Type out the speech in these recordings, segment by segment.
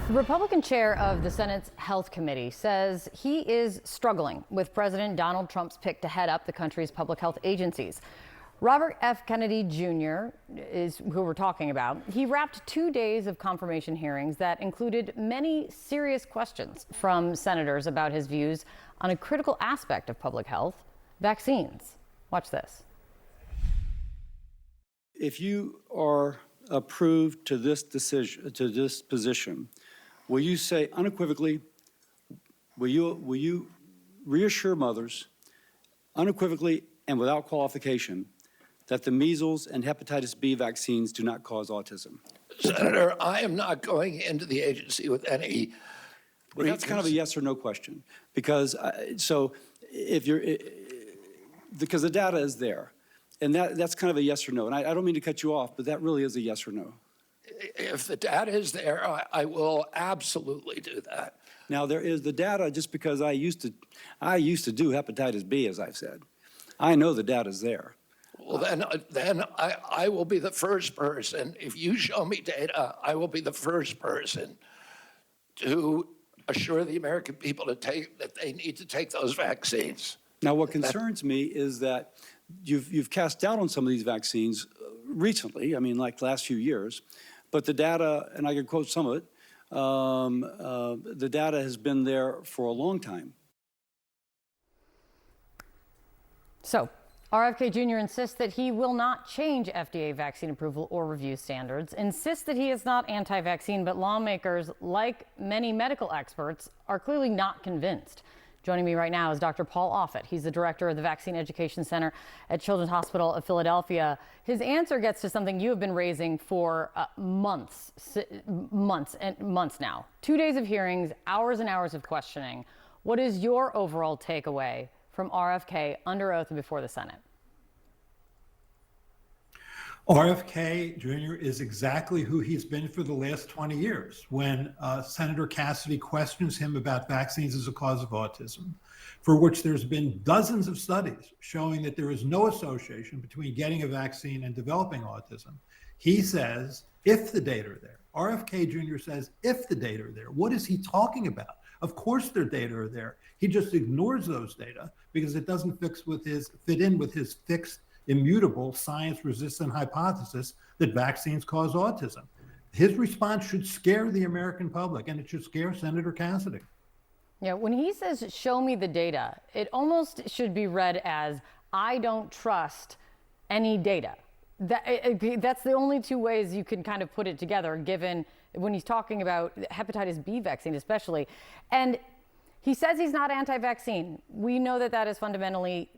The Republican chair of the Senate's Health Committee says he is struggling with President Donald Trump's pick to head up the country's public health agencies. Robert F. Kennedy Jr. is who we're talking about. He wrapped 2 days of confirmation hearings that included many serious questions from senators about his views on a critical aspect of public health, vaccines. Watch this. If you are approved to this decision, to this position, will you say unequivocally, will you reassure mothers unequivocally and without qualification that the measles and hepatitis B vaccines do not cause autism? Senator, I am not going into the agency with any. Well, that's kind of a yes or no question, because because the data is there, and that's kind of a yes or no. And I don't mean to cut you off, but that really is a yes or no. If the data is there, I will absolutely do that. Now there is the data. Just because I used to do hepatitis B, as I've said, I know the data's there. Well, then I will be the first person. If you show me data, I will be the first person to assure the American people that they need to take those vaccines. Now, what concerns me is that you've cast doubt on some of these vaccines recently. I mean, like the last few years, but the data, and I can quote some of it, the data has been there for a long time. So, RFK Jr. insists that he will not change FDA vaccine approval or review standards, insists that he is not anti-vaccine, but lawmakers, like many medical experts, are clearly not convinced. Joining me right now is Dr. Paul Offit. He's the director of the Vaccine Education Center at Children's Hospital of Philadelphia. His answer gets to something you have been raising for months now. 2 days of hearings, hours and hours of questioning. What is your overall takeaway from RFK under oath before the Senate? RFK Jr. is exactly who he's been for the last 20 years. When Senator Cassidy questions him about vaccines as a cause of autism, for which there's been dozens of studies showing that there is no association between getting a vaccine and developing autism, he says, if the data are there. RFK Jr. says, if the data are there. What is he talking about? Of course their data are there. He just ignores those data because it doesn't fit in with his fixed, immutable, science-resistant hypothesis that vaccines cause autism. His response should scare the American public, and it should scare Senator Cassidy. Yeah, when he says, show me the data, it almost should be read as, I don't trust any data. That's the only two ways you can kind of put it together, given when he's talking about hepatitis B vaccine especially. And he says he's not anti-vaccine. We know that that is fundamentally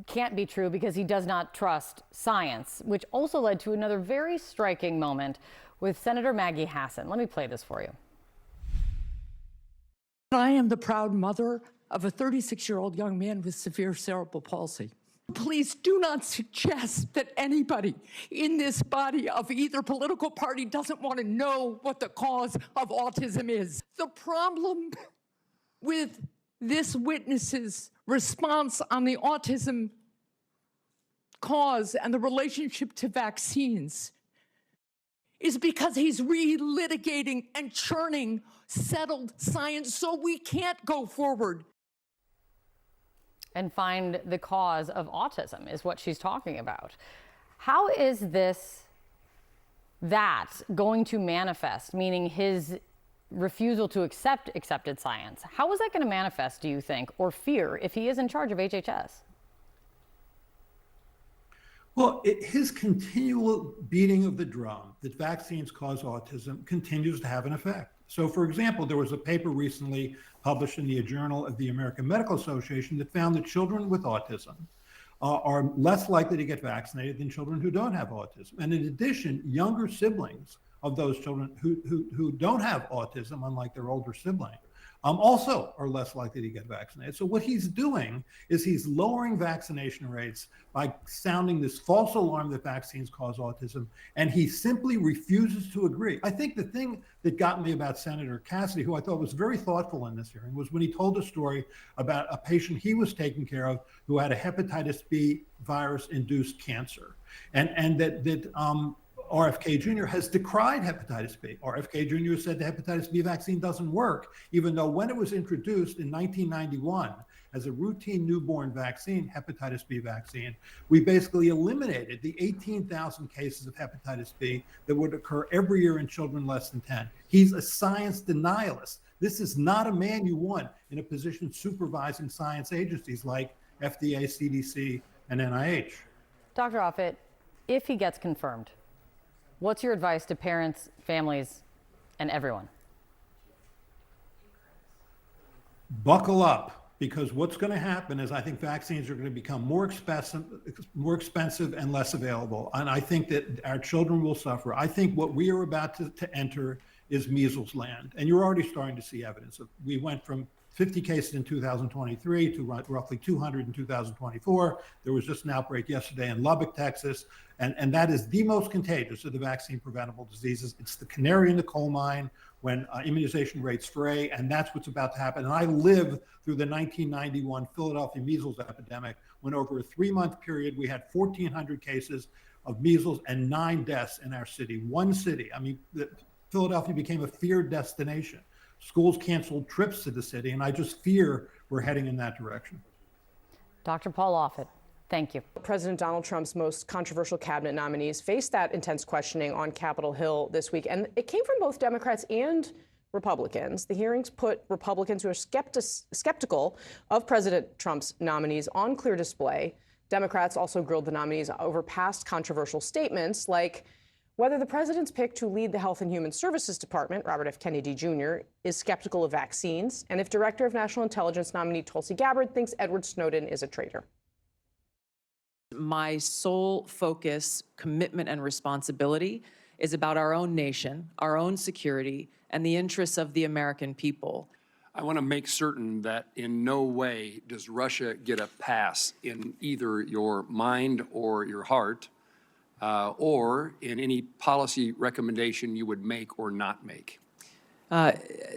can't be true because he does not trust science, which also led to another very striking moment with Senator Maggie Hassan. Let me play this for you. I am the proud mother of a 36-year-old young man with severe cerebral palsy. Please do not suggest that anybody in this body of either political party doesn't want to know what the cause of autism is. The problem with this witness's response on the autism cause and the relationship to vaccines is because he's relitigating and churning settled science, so we can't go forward and find the cause of autism is what she's talking about. How is that going to manifest, meaning his refusal to accept accepted science? How is that going to manifest, do you think, or fear, if he is in charge of HHS? Well, his continual beating of the drum that vaccines cause autism continues to have an effect. So, for example, there was a paper recently published in the Journal of the American Medical Association that found that children with autism are less likely to get vaccinated than children who don't have autism. And in addition, younger siblings of those children who don't have autism, unlike their older sibling, also are less likely to get vaccinated. So what he's doing is he's lowering vaccination rates by sounding this false alarm that vaccines cause autism, and he simply refuses to agree. I think the thing that got me about Senator Cassidy, who I thought was very thoughtful in this hearing, was when he told a story about a patient he was taking care of who had a hepatitis B virus-induced cancer, and that RFK Jr. has decried hepatitis B. RFK Jr. said the hepatitis B vaccine doesn't work, even though when it was introduced in 1991 as a routine newborn vaccine, hepatitis B vaccine, we basically eliminated the 18,000 cases of hepatitis B that would occur every year in children less than 10. He's a science denialist. This is not a man you want in a position supervising science agencies like FDA, CDC, and NIH. Dr. Offit, if he gets confirmed, what's your advice to parents, families, and everyone? Buckle up, because what's going to happen is I think vaccines are going to become more expensive and less available. And I think that our children will suffer. I think what we are about to enter is measles land. And you're already starting to see evidence of, we went from 50 cases in 2023 to roughly 200 in 2024. There was just an outbreak yesterday in Lubbock, Texas, and that is the most contagious of the vaccine preventable diseases. It's the canary in the coal mine when immunization rates fray, and that's what's about to happen. And I lived through the 1991 Philadelphia measles epidemic, when over a 3-month period, we had 1,400 cases of measles and 9 deaths in our city, one city. I mean, Philadelphia became a feared destination. Schools canceled trips to the city, and I just fear we're heading in that direction. Dr. Paul Offit, thank you. President Donald Trump's most controversial cabinet nominees faced that intense questioning on Capitol Hill this week, and it came from both Democrats and Republicans. The hearings put Republicans who are skeptical of President Trump's nominees on clear display. Democrats also grilled the nominees over past controversial statements, like whether the president's pick to lead the Health and Human Services Department, Robert F. Kennedy Jr., is skeptical of vaccines, and if Director of National Intelligence nominee Tulsi Gabbard thinks Edward Snowden is a traitor. My sole focus, commitment, and responsibility is about our own nation, our own security, and the interests of the American people. I want to make certain that in no way does Russia get a pass in either your mind or your heart, or in any policy recommendation you would make or not make.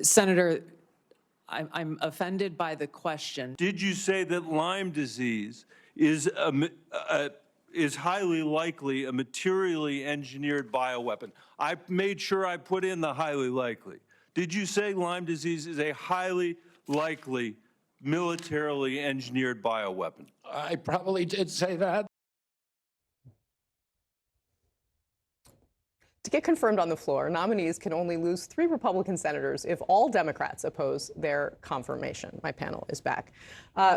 Senator, I'm offended by the question. Did you say that Lyme disease is highly likely a materially engineered bioweapon? I made sure I put in the highly likely. Did you say Lyme disease is a highly likely militarily engineered bioweapon? I probably did say that. To get confirmed on the floor, nominees can only lose 3 Republican senators if all Democrats oppose their confirmation. My panel is back.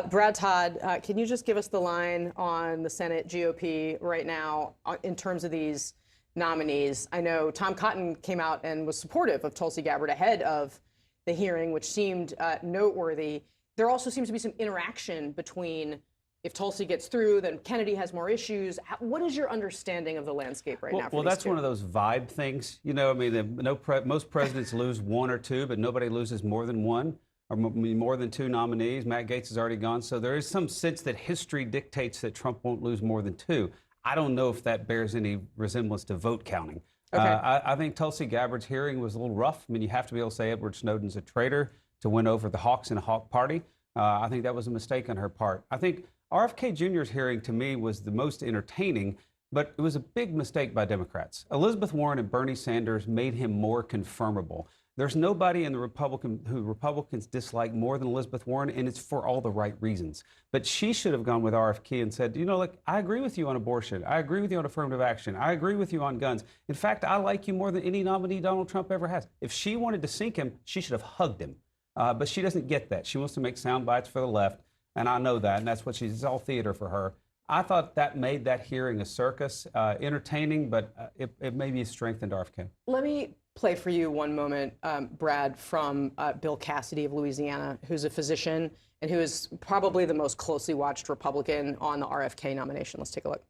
Brad Todd, can you just give us the line on the Senate GOP right now in terms of these nominees? I know Tom Cotton came out and was supportive of Tulsi Gabbard ahead of the hearing, which seemed noteworthy. There also seems to be some interaction between, if Tulsi gets through, then Kennedy has more issues. What is your understanding of the landscape right now? Well, that's one of those vibe things. You know, I mean, most presidents lose 1 or 2, but nobody loses more than 1 or more than 2 nominees. Matt Gaetz has already gone. So there is some sense that history dictates that Trump won't lose more than 2. I don't know if that bears any resemblance to vote counting. Okay. I think Tulsi Gabbard's hearing was a little rough. I mean, you have to be able to say Edward Snowden's a traitor to win over the Hawks in a Hawk party. I think that was a mistake on her part. I think RFK Jr.'s hearing, to me, was the most entertaining, but it was a big mistake by Democrats. Elizabeth Warren and Bernie Sanders made him more confirmable. There's nobody in the Republicans dislike more than Elizabeth Warren, and it's for all the right reasons. But she should have gone with RFK and said, you know, look, I agree with you on abortion. I agree with you on affirmative action. I agree with you on guns. In fact, I like you more than any nominee Donald Trump ever has. If she wanted to sink him, she should have hugged him. But she doesn't get that. She wants to make sound bites for the left. And I know that, and that's what it's all theater for her. I thought that made that hearing a circus, entertaining, but it maybe strengthened RFK. Let me play for you one moment, Brad, from Bill Cassidy of Louisiana, who's a physician and who is probably the most closely watched Republican on the RFK nomination. Let's take a look.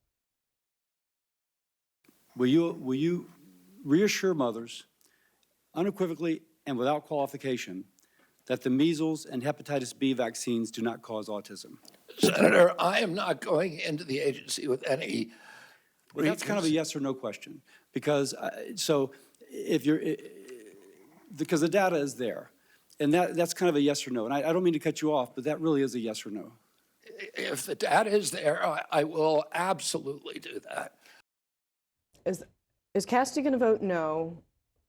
Will you reassure mothers unequivocally and without qualification that the measles and hepatitis B vaccines do not cause autism? Senator, I am not going into the agency with any. Well, that's kind of a yes or no question, because because the data is there, and that's kind of a yes or no. And I don't mean to cut you off, but that really is a yes or no. If the data is there, I will absolutely do that. Is Cassidy going to vote no?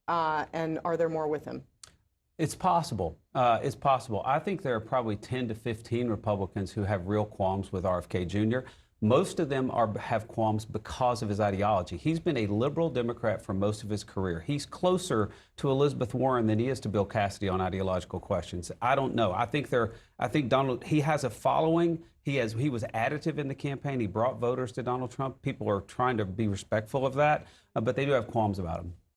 And are there more with him? It's possible. It's possible. I think there are probably 10 to 15 Republicans who have real qualms with RFK Jr. Most of them have qualms because of his ideology. He's been a liberal Democrat for most of his career. He's closer to Elizabeth Warren than he is to Bill Cassidy on ideological questions. I don't know. I think Donald, he has a following. He was additive in the campaign. He brought voters to Donald Trump. People are trying to be respectful of that, but they do have qualms about him.